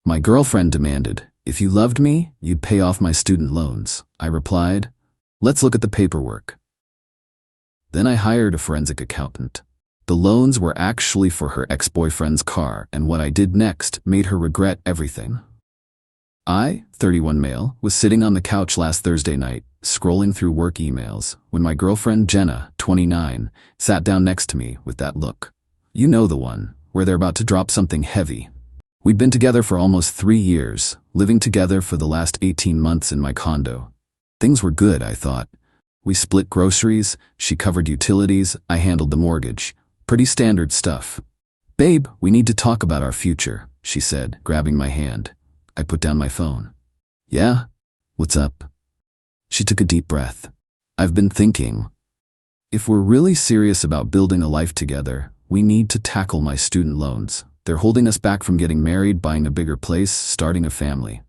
My girlfriend demanded, "If you loved me, you'd pay off my student loans." I replied, "Let's look at the paperwork." Then I hired a forensic accountant. The loans were actually for her ex-boyfriend's car, and what I did next made her regret everything. I, 31 male, was sitting on the couch last Thursday night, scrolling through work emails, when my girlfriend Jenna, 29, sat down next to me with that look. You know the one, where they're about to drop something heavy. We'd been together for almost 3 years, living together for the last 18 months in my condo. Things were good, I thought. We split groceries, she covered utilities, I handled the mortgage. Pretty standard stuff. "Babe, we need to talk about our future," she said, grabbing my hand. I put down my phone. "Yeah? What's up?" She took a deep breath. "I've been thinking. If we're really serious about building a life together, we need to tackle my student loans. They're holding us back from getting married, buying a bigger place, starting a family."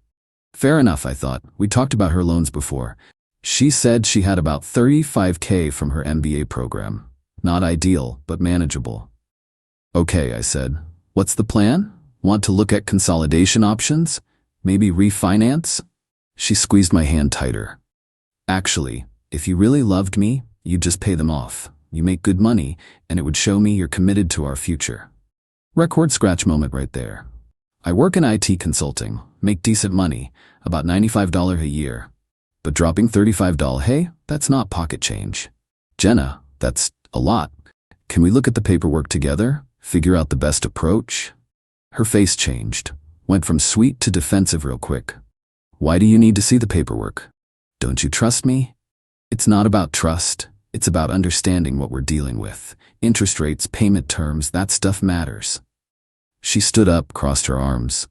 Fair enough, I thought. We talked about her loans before. She said she had about $35K from her MBA program. Not ideal, but manageable. "Okay," I said. "What's the plan? Want to look at consolidation options? Maybe refinance?" She squeezed my hand tighter. "Actually, if you really loved me, you'd just pay them off. You make good money, and it would show me you're committed to our future." Record scratch moment right there. I work in IT consulting, make decent money, about $95 a year. But dropping $35, hey, that's not pocket change. "Jenna, that's a lot. Can we look at the paperwork together? Figure out the best approach?" Her face changed, went from sweet to defensive real quick. "Why do you need to see the paperwork? Don't you trust me?" "It's not about trust. It's about understanding what we're dealing with. Interest rates, payment terms, that stuff matters." She stood up, crossed her arms.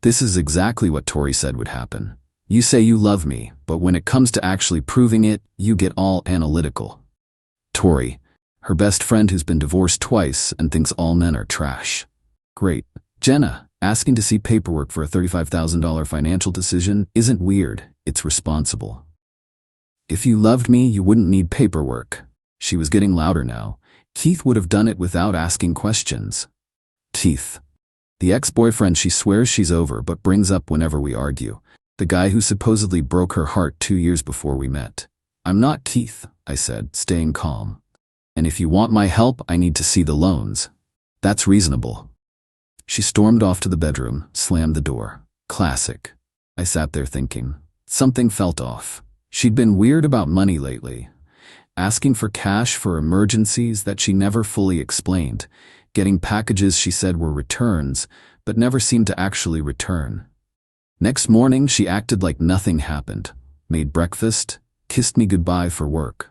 "This is exactly what Tori said would happen. You say you love me, but when it comes to actually proving it, you get all analytical." Tori, her best friend who's been divorced twice and thinks all men are trash. Great. Jenna, asking to see paperwork for a $35,000 financial decision isn't weird, it's responsible. "If you loved me, you wouldn't need paperwork." She was getting louder now. "Keith would have done it without asking questions." Keith. The ex-boyfriend she swears she's over but brings up whenever we argue. The guy who supposedly broke her heart 2 years before we met. "I'm not Keith," I said, staying calm. "And if you want my help, I need to see the loans. That's reasonable." She stormed off to the bedroom, slammed the door. Classic. I sat there thinking. Something felt off. She'd been weird about money lately. Asking for cash for emergencies that she never fully explained. Getting packages she said were returns, but never seemed to actually return. Next morning, she acted like nothing happened. Made breakfast, kissed me goodbye for work.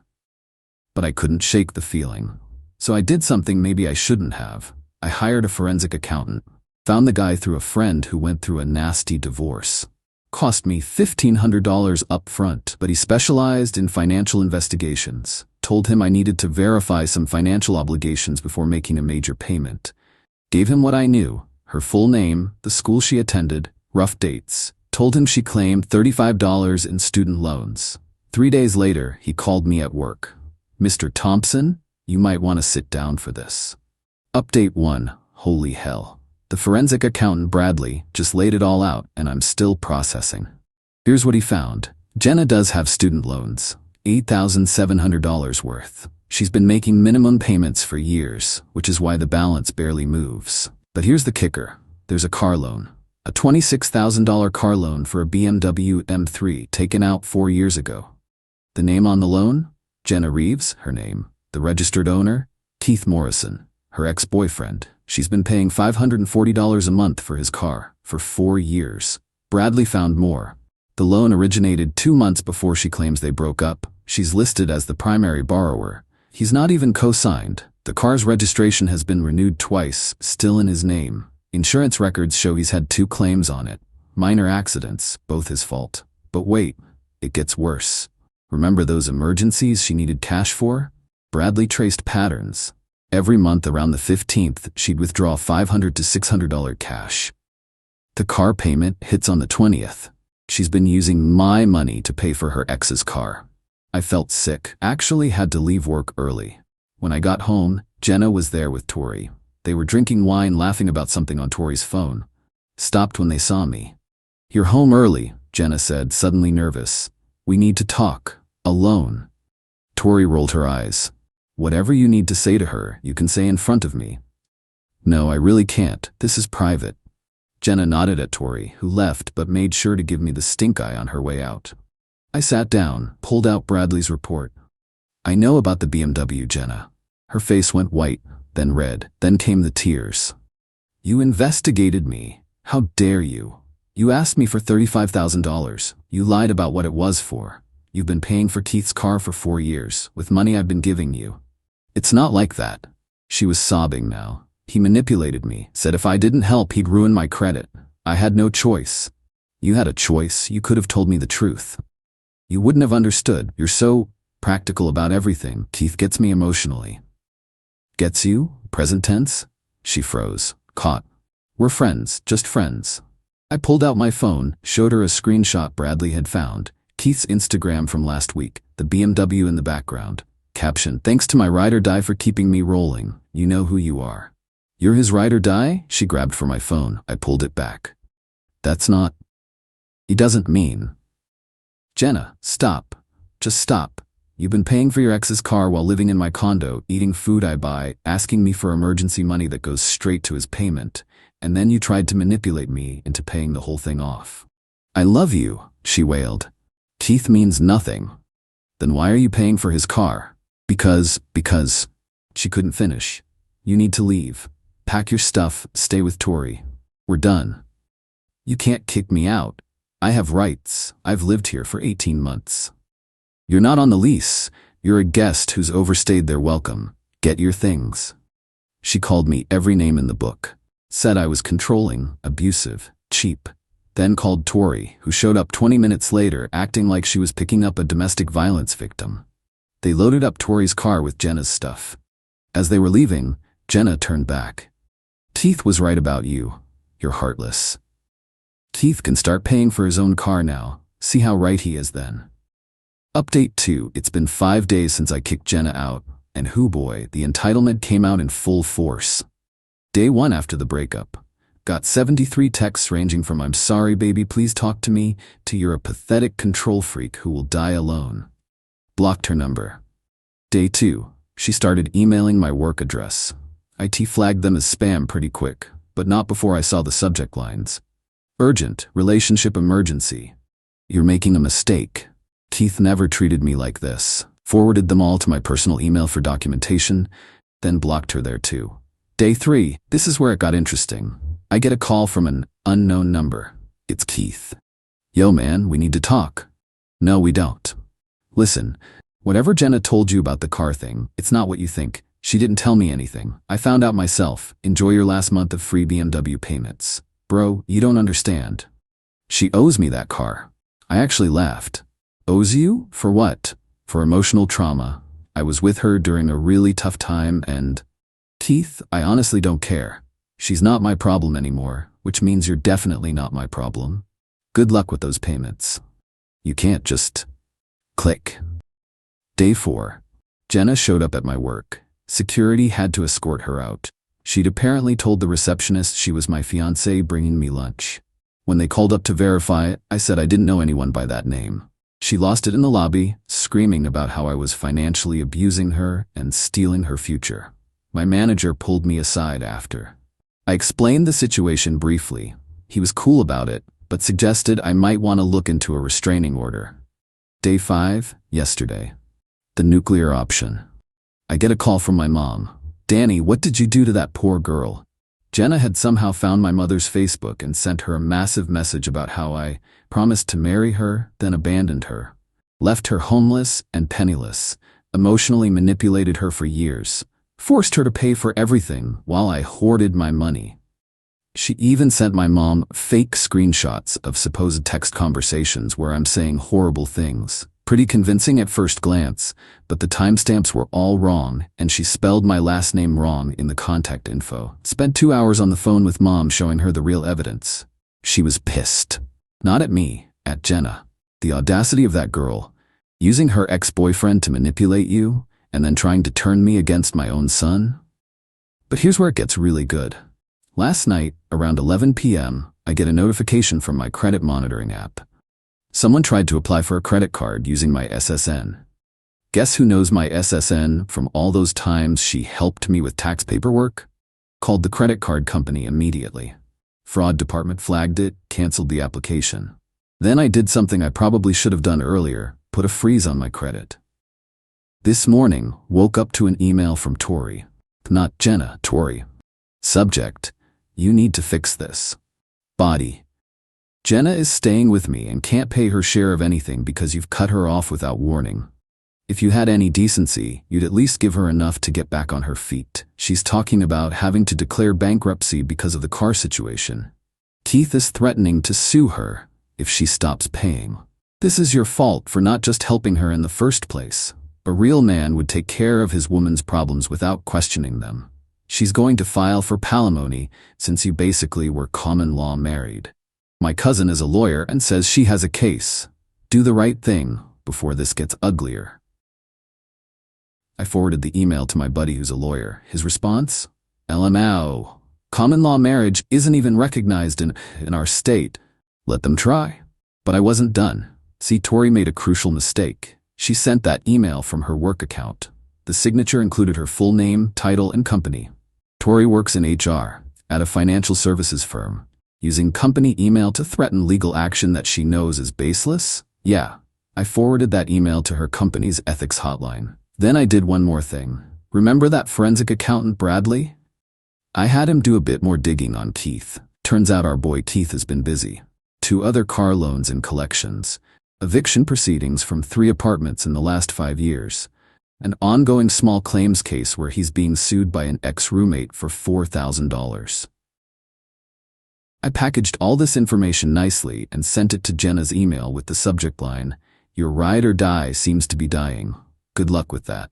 But I couldn't shake the feeling. So I did something maybe I shouldn't have. I hired a forensic accountant. Found the guy through a friend who went through a nasty divorce. Cost me $1,500 up front, but he specialized in financial investigations. Told him I needed to verify some financial obligations before making a major payment. Gave him what I knew, her full name, the school she attended, rough dates. Told him she claimed $35 in student loans. 3 days later, he called me at work. "Mr. Thompson, you might want to sit down for this." Update 1. Holy hell. The forensic accountant Bradley just laid it all out, and I'm still processing. Here's what he found. Jenna does have student loans. $8,700 worth. She's been making minimum payments for years, which is why the balance barely moves. But here's the kicker. There's a car loan. A $26,000 car loan for a BMW M3 taken out 4 years ago. The name on the loan? Jenna Reeves, her name. The registered owner? Keith Morrison, her ex-boyfriend. She's been paying $540 a month for his car for 4 years. Bradley found more. The loan originated 2 months before she claims they broke up. She's listed as the primary borrower. He's not even co-signed. The car's registration has been renewed twice, still in his name. Insurance records show he's had 2 claims on it. Minor accidents, both his fault. But wait, it gets worse. Remember those emergencies she needed cash for? Bradley traced patterns. Every month around the 15th, she'd withdraw $500 to $600 cash. The car payment hits on the 20th. She's been using my money to pay for her ex's car. I felt sick, actually had to leave work early. When I got home, Jenna was there with Tori. They were drinking wine, laughing about something on Tori's phone. stopped when they saw me. "You're home early," Jenna said, suddenly nervous. "We need to talk. Alone." Tori rolled her eyes. "Whatever you need to say to her, you can say in front of me." "No, I really can't. This is private." Jenna nodded at Tori, who left but made sure to give me the stink eye on her way out. I sat down, pulled out Bradley's report. "I know about the BMW, Jenna." Her face went white, then red, then came the tears. "You investigated me. How dare you? You asked me for $35,000. You lied about what it was for. You've been paying for Keith's car for 4 years, with money I've been giving you." "It's not like that." She was sobbing now. "He manipulated me, said if I didn't help he'd ruin my credit. I had no choice." "You had a choice. You could have told me the truth." "You wouldn't have understood. You're so practical about everything. Keith gets me emotionally." "Gets you? Present tense?" She froze, caught. "We're friends, just friends." I pulled out my phone, showed her a screenshot Bradley had found, Keith's Instagram from last week, the BMW in the background. Caption, "Thanks to my ride or die for keeping me rolling. You know who you are." "You're his ride or die?" She grabbed for my phone. I pulled it back. "That's not." "He doesn't mean." "Jenna, stop. Just stop. You've been paying for your ex's car while living in my condo, eating food I buy, asking me for emergency money that goes straight to his payment, and then you tried to manipulate me into paying the whole thing off." "I love you," she wailed. "Keith means nothing." "Then why are you paying for his car?" Because. She couldn't finish. "You need to leave. Pack your stuff, stay with Tori. We're done." "You can't kick me out. I have rights. I've lived here for 18 months. "You're not on the lease. You're a guest who's overstayed their welcome. Get your things." She called me every name in the book. Said I was controlling, abusive, cheap. Then called Tori, who showed up 20 minutes later acting like she was picking up a domestic violence victim. They loaded up Tori's car with Jenna's stuff. As they were leaving, Jenna turned back. "Keith was right about you. You're heartless. Keith can start paying for his own car now. See how right he is then." Update 2. It's been 5 days since I kicked Jenna out, and hoo boy, the entitlement came out in full force. Day 1 after the breakup. Got 73 texts ranging from "I'm sorry baby, please talk to me," to "You're a pathetic control freak who will die alone." Blocked her number. Day 2. She started emailing my work address. IT flagged them as spam pretty quick, but not before I saw the subject lines. "Urgent, relationship emergency. You're making a mistake. Keith never treated me like this." Forwarded them all to my personal email for documentation, then blocked her there too. Day 3. This is where it got interesting. I get a call from an unknown number. It's Keith. "Yo man, we need to talk." "No, we don't. Listen, whatever Jenna told you about the car thing, it's not what you think. She didn't tell me anything. I found out myself. Enjoy your last month of free BMW payments." "Bro, you don't understand. She owes me that car." I actually laughed. "Owes you? For what?" "For emotional trauma. I was with her during a really tough time and..." "Keith, I honestly don't care. She's not my problem anymore, which means you're definitely not my problem. Good luck with those payments. You can't just..." Click. Day 4. Jenna showed up at my work. Security had to escort her out. She'd apparently told the receptionist she was my fiancé bringing me lunch. When they called up to verify it, I said I didn't know anyone by that name. She lost it in the lobby, screaming about how I was financially abusing her and stealing her future. My manager pulled me aside after. I explained the situation briefly. He was cool about it, but suggested I might want to look into a restraining order. Day 5, yesterday. The nuclear option. I get a call from my mom. "Danny, what did you do to that poor girl?" Jenna had somehow found my mother's Facebook and sent her a massive message about how I promised to marry her, then abandoned her. Left her homeless and penniless, emotionally manipulated her for years, forced her to pay for everything while I hoarded my money. She even sent my mom fake screenshots of supposed text conversations where I'm saying horrible things. Pretty convincing at first glance, but the timestamps were all wrong, and she spelled my last name wrong in the contact info. Spent 2 hours on the phone with mom showing her the real evidence. She was pissed. Not at me, at Jenna. The audacity of that girl, using her ex-boyfriend to manipulate you, and then trying to turn me against my own son. But here's where it gets really good. Last night, around 11 p.m., I get a notification from my credit monitoring app. Someone tried to apply for a credit card using my SSN. Guess who knows my SSN from all those times she helped me with tax paperwork? Called the credit card company immediately. Fraud department flagged it, canceled the application. Then I did something I probably should have done earlier, put a freeze on my credit. This morning, woke up to an email from Tori. Not Jenna, Tori. Subject: you need to fix this. Body: Jenna is staying with me and can't pay her share of anything because you've cut her off without warning. If you had any decency, you'd at least give her enough to get back on her feet. She's talking about having to declare bankruptcy because of the car situation. Keith is threatening to sue her if she stops paying. This is your fault for not just helping her in the first place. A real man would take care of his woman's problems without questioning them. She's going to file for palimony since you basically were common law married. My cousin is a lawyer and says she has a case. Do the right thing before this gets uglier. I forwarded the email to my buddy who's a lawyer. His response? LMAO. Common law marriage isn't even recognized in our state. Let them try. But I wasn't done. See, Tori made a crucial mistake. She sent that email from her work account. The signature included her full name, title, and company. Tori works in HR at a financial services firm, using company email to threaten legal action that she knows is baseless? Yeah, I forwarded that email to her company's ethics hotline. Then I did one more thing. Remember that forensic accountant Bradley? I had him do a bit more digging on Keith. Turns out our boy Keith has been busy. 2 other car loans and collections, eviction proceedings from 3 apartments in the last 5 years, an ongoing small claims case where he's being sued by an ex-roommate for $4,000. I packaged all this information nicely and sent it to Jenna's email with the subject line, "Your ride or die seems to be dying. Good luck with that."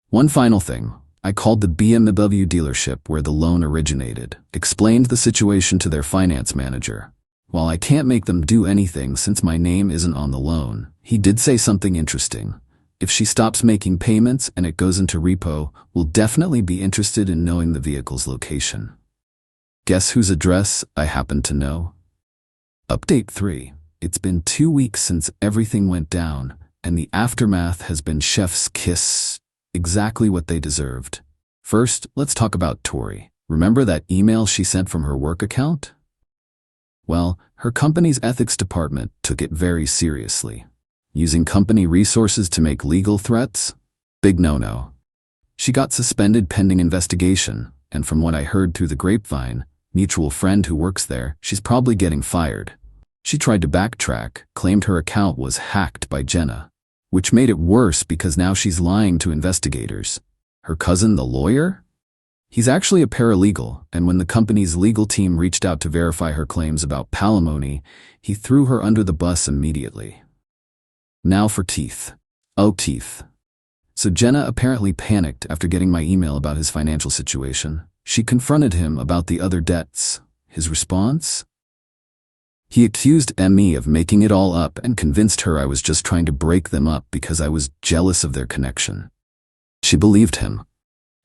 One final thing. I called the BMW dealership where the loan originated, explained the situation to their finance manager. While I can't make them do anything since my name isn't on the loan, he did say something interesting. If she stops making payments and it goes into repo, we'll definitely be interested in knowing the vehicle's location. Guess whose address I happen to know? Update 3. It's been 2 weeks since everything went down, and the aftermath has been chef's kiss, exactly what they deserved. First, let's talk about Tori. Remember that email she sent from her work account? Well, her company's ethics department took it very seriously. Using company resources to make legal threats? Big no-no. She got suspended pending investigation, and from what I heard through the grapevine, mutual friend who works there, she's probably getting fired. She tried to backtrack, claimed her account was hacked by Jenna, which made it worse because now she's lying to investigators. Her cousin, the lawyer? He's actually a paralegal, and when the company's legal team reached out to verify her claims about palimony, he threw her under the bus immediately. Now for Teeth. Oh, Teeth. So Jenna apparently panicked after getting my email about his financial situation. She confronted him about the other debts. His response? He accused me of making it all up and convinced her I was just trying to break them up because I was jealous of their connection. She believed him.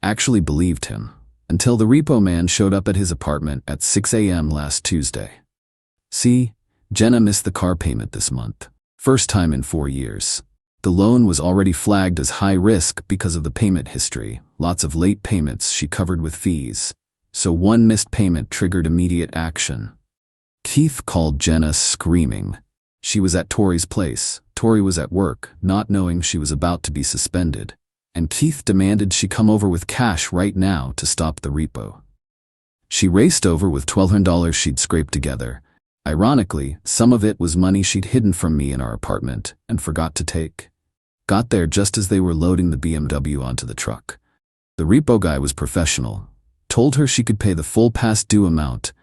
Actually believed him. Until the repo man showed up at his apartment at 6 a.m. last Tuesday. See, Jenna missed the car payment this month. First time in 4 years. The loan was already flagged as high risk because of the payment history. Lots of late payments she covered with fees. So one missed payment triggered immediate action. Keith called Jenna screaming. She was at Tori's place. Tori was at work, not knowing she was about to be suspended. And Keith demanded she come over with cash right now to stop the repo. She raced over with $1,200 she'd scraped together. Ironically, some of it was money she'd hidden from me in our apartment and forgot to take. Got there just as they were loading the BMW onto the truck. The repo guy was professional. Told her she could pay the full past due amount,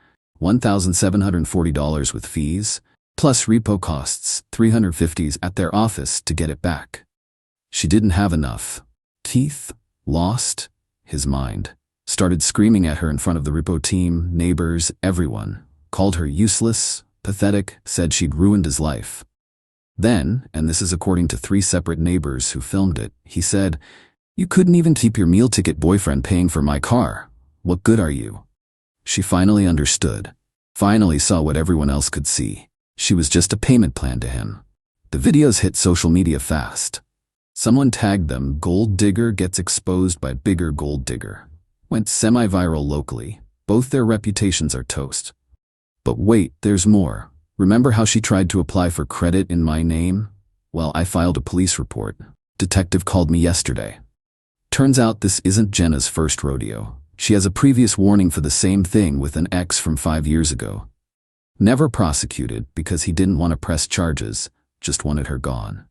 $1,740 with fees, plus repo costs, $350 at their office to get it back. She didn't have enough. Keith lost his mind. Started screaming at her in front of the repo team, neighbors, everyone. Called her useless, pathetic, said she'd ruined his life. Then, and this is according to 3 separate neighbors who filmed it, he said, "You couldn't even keep your meal ticket boyfriend paying for my car. What good are you?" She finally understood. Finally saw what everyone else could see. She was just a payment plan to him. The videos hit social media fast. Someone tagged them, "Gold digger gets exposed by bigger gold digger." Went semi-viral locally. Both their reputations are toast. But wait, there's more. Remember how she tried to apply for credit in my name? Well, I filed a police report. Detective called me yesterday. Turns out this isn't Jenna's first rodeo. She has a previous warning for the same thing with an ex from 5 years ago. Never prosecuted because he didn't want to press charges, just wanted her gone.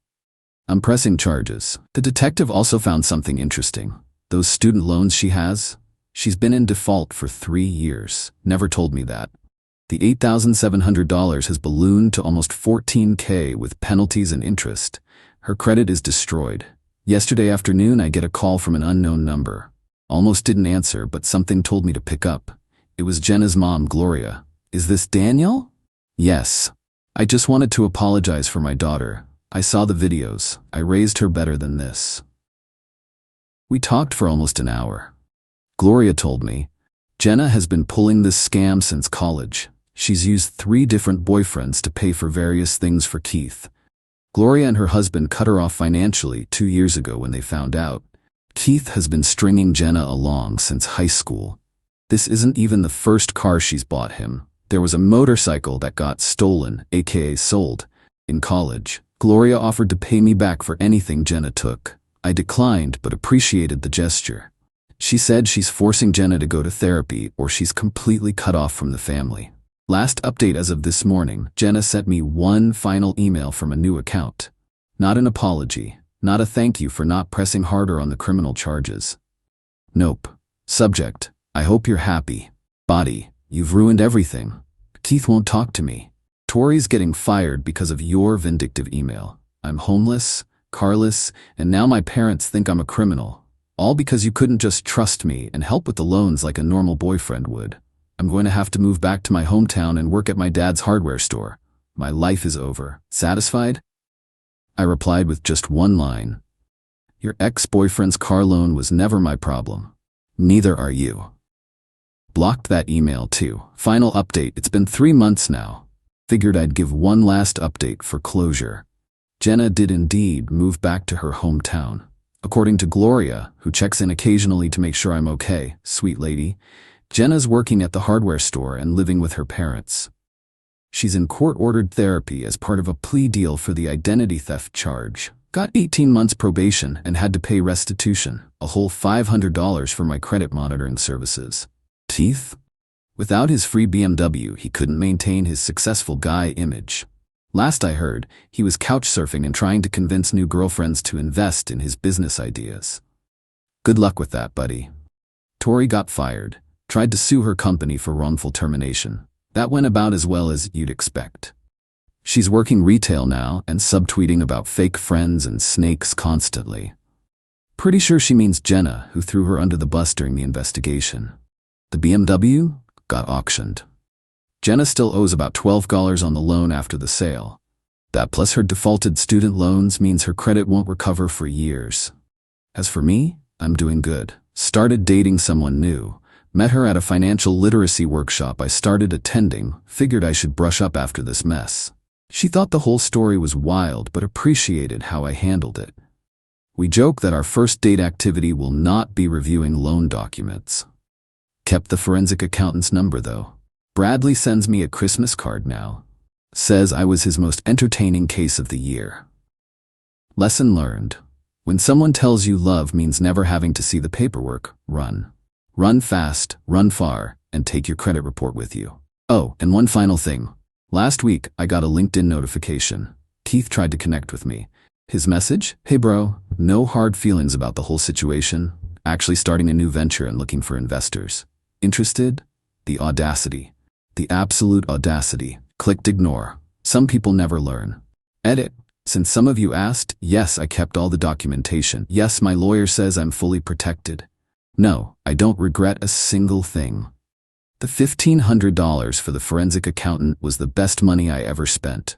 I'm pressing charges. The detective also found something interesting. Those student loans she has? She's been in default for 3 years. Never told me that. The $8,700 has ballooned to almost $14,000 with penalties and interest. Her credit is destroyed. Yesterday afternoon, I get a call from an unknown number. Almost didn't answer, but something told me to pick up. It was Jenna's mom, Gloria. "Is this Daniel?" "Yes. I just wanted to apologize for my daughter. I saw the videos. I raised her better than this." We talked for almost an hour. Gloria told me, Jenna has been pulling this scam since college. She's used 3 different boyfriends to pay for various things for Keith. Gloria and her husband cut her off financially 2 years ago when they found out. Keith has been stringing Jenna along since high school. This isn't even the first car she's bought him. There was a motorcycle that got stolen, aka sold, in college. Gloria offered to pay me back for anything Jenna took. I declined but appreciated the gesture. She said she's forcing Jenna to go to therapy or she's completely cut off from the family. Last update as of this morning, Jenna sent me one final email from a new account. Not an apology, not a thank you for not pressing harder on the criminal charges. Nope. Subject, I hope you're happy. Body, you've ruined everything. Keith won't talk to me. Tori's getting fired because of your vindictive email. I'm homeless, carless, and now my parents think I'm a criminal. All because you couldn't just trust me and help with the loans like a normal boyfriend would. I'm going to have to move back to my hometown and work at my dad's hardware store. My life is over. Satisfied? I replied with just one line. Your ex-boyfriend's car loan was never my problem. Neither are you. Blocked that email too. Final update, it's been 3 months now. Figured I'd give one last update for closure. Jenna did indeed move back to her hometown. According to Gloria, who checks in occasionally to make sure I'm okay, sweet lady, Jenna's working at the hardware store and living with her parents. She's in court-ordered therapy as part of a plea deal for the identity theft charge. Got 18 months probation and had to pay restitution, a whole $500 for my credit monitoring services. Teeth? Without his free BMW, he couldn't maintain his successful guy image. Last I heard, he was couch surfing and trying to convince new girlfriends to invest in his business ideas. Good luck with that, buddy. Tori got fired. Tried to sue her company for wrongful termination. That went about as well as you'd expect. She's working retail now and subtweeting about fake friends and snakes constantly. Pretty sure she means Jenna, who threw her under the bus during the investigation. The BMW got auctioned. Jenna still owes about $12 on the loan after the sale. That plus her defaulted student loans means her credit won't recover for years. As for me, I'm doing good. Started dating someone new. Met her at a financial literacy workshop I started attending, figured I should brush up after this mess. She thought the whole story was wild but appreciated how I handled it. We joke that our first date activity will not be reviewing loan documents. Kept the forensic accountant's number though. Bradley sends me a Christmas card now. Says I was his most entertaining case of the year. Lesson learned. When someone tells you love means never having to see the paperwork, run. Run fast, run far, and take your credit report with you. Oh, and one final thing. Last week, I got a LinkedIn notification. Keith tried to connect with me. His message? Hey bro, no hard feelings about the whole situation. Actually starting a new venture and looking for investors. Interested? The audacity. The absolute audacity. Clicked ignore. Some people never learn. Edit. Since some of you asked, yes, I kept all the documentation. Yes, my lawyer says I'm fully protected. No, I don't regret a single thing. The $1,500 for the forensic accountant was the best money I ever spent.